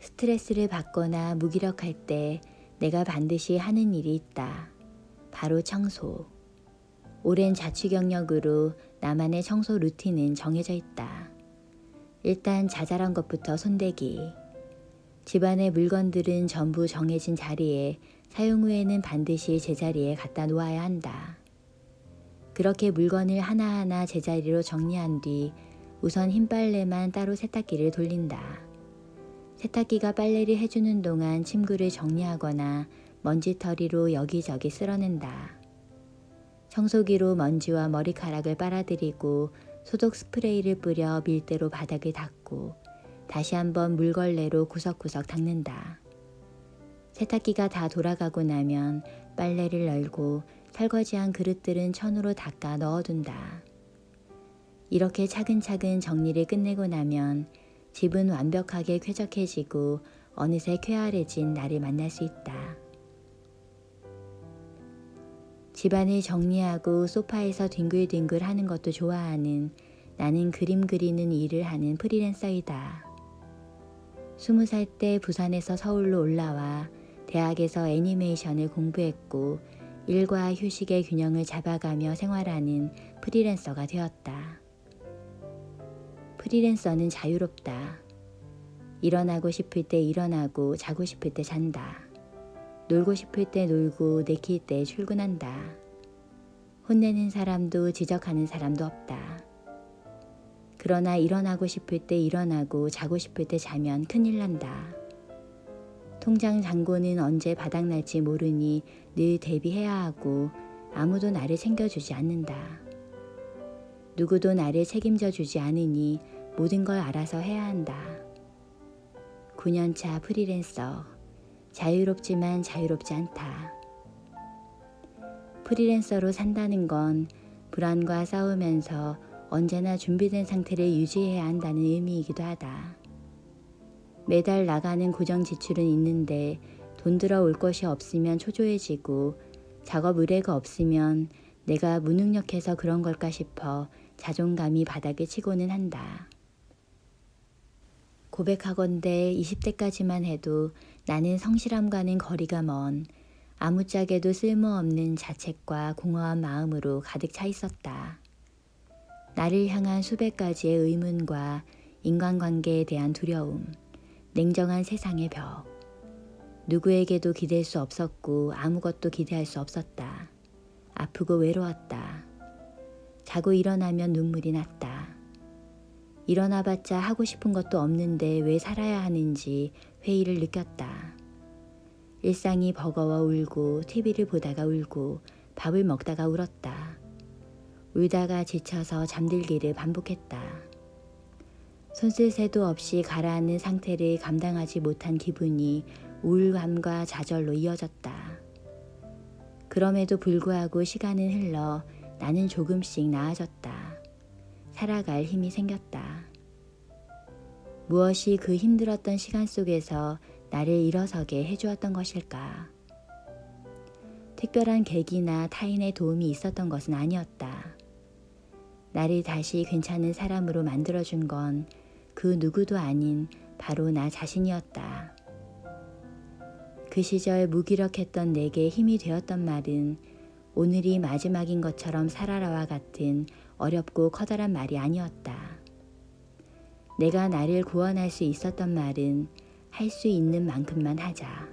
스트레스를 받거나 무기력할 때 내가 반드시 하는 일이 있다. 바로 청소. 오랜 자취 경력으로 나만의 청소 루틴은 정해져 있다. 일단 자잘한 것부터 손대기. 집안의 물건들은 전부 정해진 자리에 사용 후에는 반드시 제자리에 갖다 놓아야 한다. 그렇게 물건을 하나하나 제자리로 정리한 뒤 우선 흰 빨래만 따로 세탁기를 돌린다. 세탁기가 빨래를 해주는 동안 침구를 정리하거나 먼지털이로 여기저기 쓸어낸다. 청소기로 먼지와 머리카락을 빨아들이고 소독 스프레이를 뿌려 밀대로 바닥을 닦고 다시 한번 물걸레로 구석구석 닦는다. 세탁기가 다 돌아가고 나면 빨래를 널고 설거지한 그릇들은 천으로 닦아 넣어둔다. 이렇게 차근차근 정리를 끝내고 나면 집은 완벽하게 쾌적해지고 어느새 쾌활해진 나를 만날 수 있다. 집안을 정리하고 소파에서 뒹굴뒹굴 하는 것도 좋아하는 나는 그림 그리는 일을 하는 프리랜서이다. 20살 때 부산에서 서울로 올라와 대학에서 애니메이션을 공부했고 일과 휴식의 균형을 잡아가며 생활하는 프리랜서가 되었다. 프리랜서는 자유롭다. 일어나고 싶을 때 일어나고 자고 싶을 때 잔다. 놀고 싶을 때 놀고 내킬 때 출근한다. 혼내는 사람도 지적하는 사람도 없다. 그러나 일어나고 싶을 때 일어나고 자고 싶을 때 자면 큰일 난다. 통장 잔고는 언제 바닥날지 모르니 늘 대비해야 하고 아무도 나를 챙겨주지 않는다. 누구도 나를 책임져 주지 않으니 모든 걸 알아서 해야 한다. 9년차 프리랜서. 자유롭지만 자유롭지 않다. 프리랜서로 산다는 건 불안과 싸우면서 언제나 준비된 상태를 유지해야 한다는 의미이기도 하다. 매달 나가는 고정 지출은 있는데 돈 들어올 것이 없으면 초조해지고 작업 의뢰가 없으면 내가 무능력해서 그런 걸까 싶어 자존감이 바닥에 치고는 한다. 고백하건대 20대까지만 해도 나는 성실함과는 거리가 먼 아무짝에도 쓸모없는 자책과 공허한 마음으로 가득 차 있었다. 나를 향한 수백 가지의 의문과 인간관계에 대한 두려움, 냉정한 세상의 벽. 누구에게도 기댈 수 없었고 아무것도 기대할 수 없었다. 아프고 외로웠다. 자고 일어나면 눈물이 났다. 일어나봤자 하고 싶은 것도 없는데 왜 살아야 하는지 회의를 느꼈다. 일상이 버거워 울고 TV를 보다가 울고 밥을 먹다가 울었다. 울다가 지쳐서 잠들기를 반복했다. 손쓸 새도 없이 가라앉는 상태를 감당하지 못한 기분이 우울감과 좌절로 이어졌다. 그럼에도 불구하고 시간은 흘러 나는 조금씩 나아졌다. 살아갈 힘이 생겼다. 무엇이 그 힘들었던 시간 속에서 나를 일어서게 해주었던 것일까? 특별한 계기나 타인의 도움이 있었던 것은 아니었다. 나를 다시 괜찮은 사람으로 만들어준 건 그 누구도 아닌 바로 나 자신이었다. 그 시절 무기력했던 내게 힘이 되었던 말은 오늘이 마지막인 것처럼 살아라와 같은 어렵고 커다란 말이 아니었다. 내가 나를 구원할 수 있었던 말은 할 수 있는 만큼만 하자.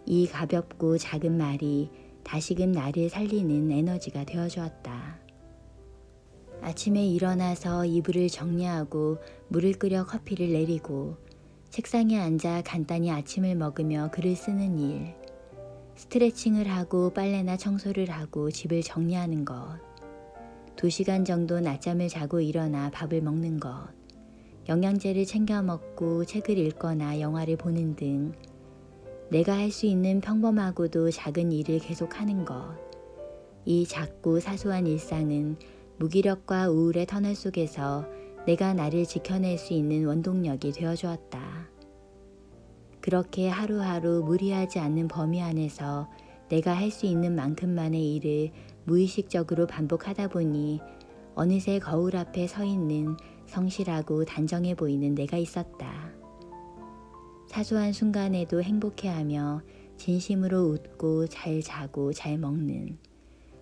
이 가볍고 작은 말이 다시금 나를 살리는 에너지가 되어주었다. 아침에 일어나서 이불을 정리하고 물을 끓여 커피를 내리고 책상에 앉아 간단히 아침을 먹으며 글을 쓰는 일, 스트레칭을 하고 빨래나 청소를 하고 집을 정리하는 것, 2시간 정도 낮잠을 자고 일어나 밥을 먹는 것, 영양제를 챙겨 먹고 책을 읽거나 영화를 보는 등 내가 할 수 있는 평범하고도 작은 일을 계속하는 것, 이 작고 사소한 일상은 무기력과 우울의 터널 속에서 내가 나를 지켜낼 수 있는 원동력이 되어주었다. 그렇게 하루하루 무리하지 않는 범위 안에서 내가 할 수 있는 만큼만의 일을 무의식적으로 반복하다 보니 어느새 거울 앞에 서 있는 성실하고 단정해 보이는 내가 있었다. 사소한 순간에도 행복해하며 진심으로 웃고 잘 자고 잘 먹는,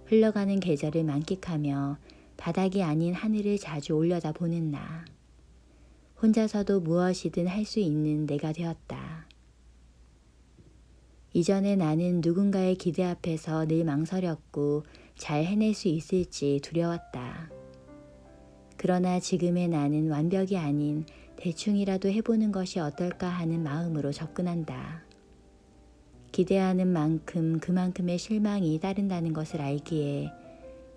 흘러가는 계절을 만끽하며 바닥이 아닌 하늘을 자주 올려다보는 나. 혼자서도 무엇이든 할 수 있는 내가 되었다. 이전에 나는 누군가의 기대 앞에서 늘 망설였고 잘 해낼 수 있을지 두려웠다. 그러나 지금의 나는 완벽이 아닌 대충이라도 해보는 것이 어떨까 하는 마음으로 접근한다. 기대하는 만큼 그만큼의 실망이 따른다는 것을 알기에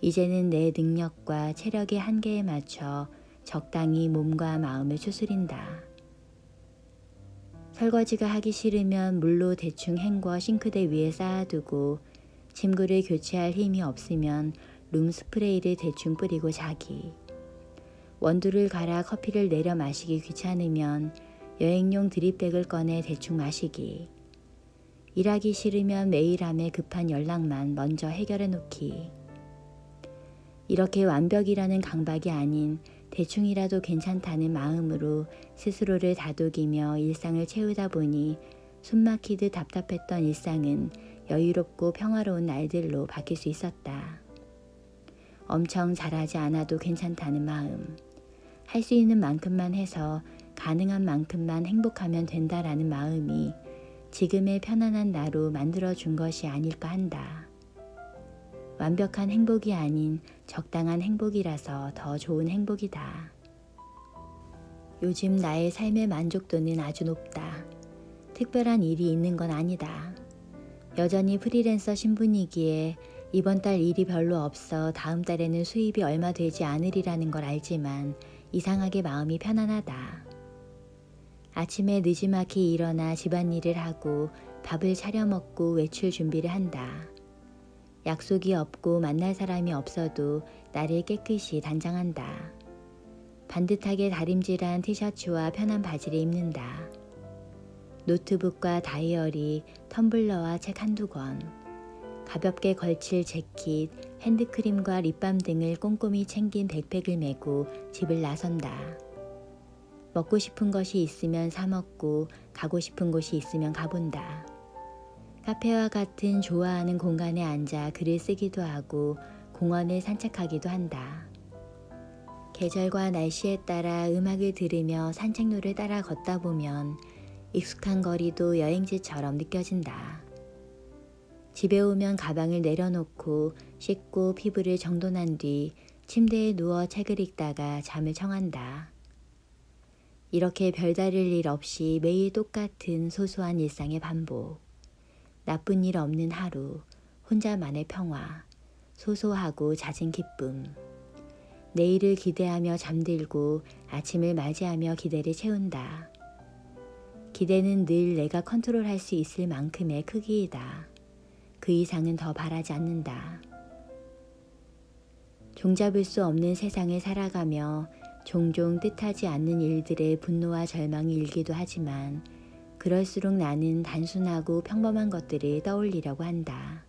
이제는 내 능력과 체력의 한계에 맞춰 적당히 몸과 마음을 추스린다. 설거지가 하기 싫으면 물로 대충 헹궈 싱크대 위에 쌓아두고 침구를 교체할 힘이 없으면 룸스프레이를 대충 뿌리고 자기. 원두를 갈아 커피를 내려 마시기 귀찮으면 여행용 드립백을 꺼내 대충 마시기. 일하기 싫으면 메일함에 급한 연락만 먼저 해결해 놓기. 이렇게 완벽이라는 강박이 아닌 대충이라도 괜찮다는 마음으로 스스로를 다독이며 일상을 채우다 보니 숨막히듯 답답했던 일상은 여유롭고 평화로운 날들로 바뀔 수 있었다. 엄청 잘하지 않아도 괜찮다는 마음, 할 수 있는 만큼만 해서 가능한 만큼만 행복하면 된다라는 마음이 지금의 편안한 나로 만들어준 것이 아닐까 한다. 완벽한 행복이 아닌 적당한 행복이라서 더 좋은 행복이다. 요즘 나의 삶의 만족도는 아주 높다. 특별한 일이 있는 건 아니다. 여전히 프리랜서 신분이기에 이번 달 일이 별로 없어 다음 달에는 수입이 얼마 되지 않으리라는 걸 알지만 이상하게 마음이 편안하다. 아침에 느지막이 일어나 집안일을 하고 밥을 차려 먹고 외출 준비를 한다. 약속이 없고 만날 사람이 없어도 나를 깨끗이 단장한다. 반듯하게 다림질한 티셔츠와 편한 바지를 입는다. 노트북과 다이어리, 텀블러와 책 한두 권, 가볍게 걸칠 재킷, 핸드크림과 립밤 등을 꼼꼼히 챙긴 백팩을 메고 집을 나선다. 먹고 싶은 것이 있으면 사 먹고 가고 싶은 곳이 있으면 가본다. 카페와 같은 좋아하는 공간에 앉아 글을 쓰기도 하고 공원을 산책하기도 한다. 계절과 날씨에 따라 음악을 들으며 산책로를 따라 걷다 보면 익숙한 거리도 여행지처럼 느껴진다. 집에 오면 가방을 내려놓고 씻고 피부를 정돈한 뒤 침대에 누워 책을 읽다가 잠을 청한다. 이렇게 별다를 일 없이 매일 똑같은 소소한 일상의 반복. 나쁜 일 없는 하루, 혼자만의 평화, 소소하고 잦은 기쁨. 내일을 기대하며 잠들고 아침을 맞이하며 기대를 채운다. 기대는 늘 내가 컨트롤할 수 있을 만큼의 크기이다. 그 이상은 더 바라지 않는다. 종잡을 수 없는 세상을 살아가며 종종 뜻하지 않는 일들의 분노와 절망이 일기도 하지만 그럴수록 나는 단순하고 평범한 것들을 떠올리려고 한다.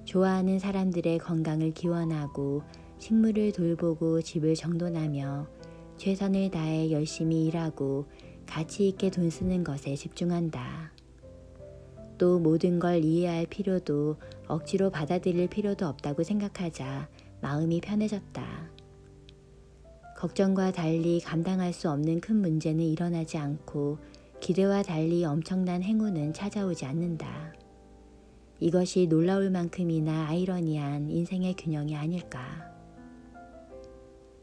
좋아하는 사람들의 건강을 기원하고 식물을 돌보고 집을 정돈하며 최선을 다해 열심히 일하고 가치 있게 돈 쓰는 것에 집중한다. 또 모든 걸 이해할 필요도 억지로 받아들일 필요도 없다고 생각하자 마음이 편해졌다. 걱정과 달리 감당할 수 없는 큰 문제는 일어나지 않고 기대와 달리 엄청난 행운은 찾아오지 않는다. 이것이 놀라울 만큼이나 아이러니한 인생의 균형이 아닐까.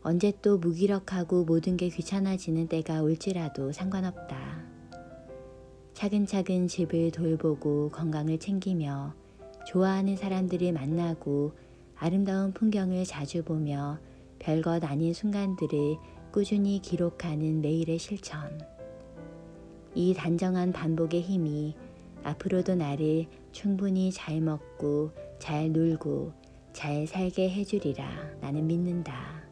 언제 또 무기력하고 모든 게 귀찮아지는 때가 올지라도 상관없다. 차근차근 집을 돌보고 건강을 챙기며 좋아하는 사람들을 만나고 아름다운 풍경을 자주 보며 별것 아닌 순간들을 꾸준히 기록하는 매일의 실천. 이 단정한 반복의 힘이 앞으로도 나를 충분히 잘 먹고 잘 놀고 잘 살게 해주리라 나는 믿는다.